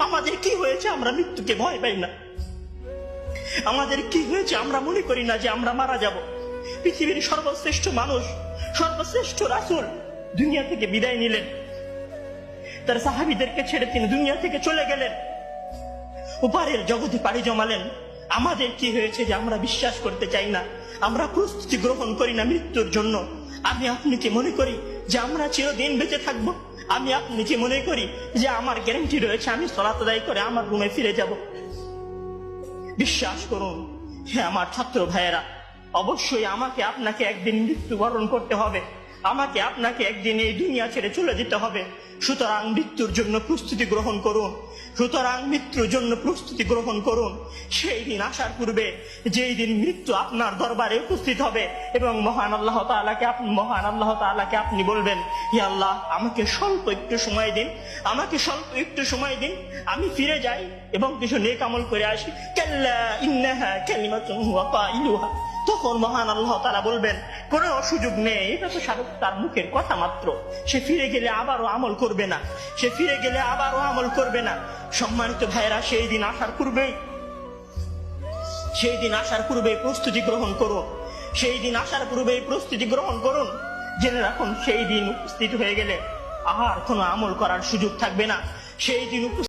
আমাদের কি হয়েছে আমরা মৃত্যুকে ভয় পাই না? আমাদের কি হয়েছে আমরা মনে করি না যে আমরা মারা যাব? পৃথিবীর সর্বশ্রেষ্ঠ মানুষ, সর্বশ্রেষ্ঠ রাসূল দুনিয়া থেকে বিদায় নিলেন, তার সাহাবীদেরকে ছেড়ে তিনি দুনিয়া থেকে চলে গেলেন, ওপারের জগতে পাড়ি জমালেন। আমাদের কি হয়েছে যে আমরা বিশ্বাস করতে চাই না, আমরা প্রস্তুতি গ্রহণ করি না মৃত্যুর জন্য? আমি আপনি কি মনে করি যে আমরা চিরদিন বেঁচে থাকবো? আমি আপনি কি মনে করি যে আমার গ্যারান্টি রয়েছে আমি সালাত আদায় করে আমার রুমে ফিরে যাব? বিশ্বাস করুন হে আমার ছাত্র ভাইয়েরা, অবশ্যই আমাকে আপনাকে একদিন মৃত্যুবরণ করতে হবে, আমাকে আপনাকে একদিন এই দুনিয়া ছেড়ে চলে যেতে হবে। সুতরাং মৃত্যুর জন্য প্রস্তুতি গ্রহণ করুন, সুতরাং মৃত্যুর জন্য প্রস্তুতি গ্রহণ করুন। সেই দিন আসার পূর্বে, যেই দিন মৃত্যু আপনার দরবারে উপস্থিত হবে এবং মহান আল্লাহ তাআলাকে আপনি বলবেন, হে আল্লাহ, আমাকে স্বল্প একটু সময় দিন, আমাকে স্বল্প একটু সময় দিন, আমি ফিরে যাই এবং কিছু নেক আমল করে আসি। কাল্লা ইন্নাহা কালিমাতুন হুয়া কাইলুহা। তখন মহান আল্লাহ তাআলা বলবেন, কোনো সুযোগ নেই, এটা তো সারা তার মুখের কথা মাত্র, সে ফিরে গেলে আবারও আমল করবে না, সে ফিরে গেলে আবারও আমল করবে না। সম্মানিত ভাইরা, সেই দিন আসার পূর্বেই প্রস্তুতি গ্রহণ করুন, সেই দিন আসার পূর্বেই প্রস্তুতি গ্রহণ করুন। জেনে রাখুন, সেই দিন উপস্থিত হয়ে গেলে আর কোনো আমল করার সুযোগ থাকবে না। সেই দিন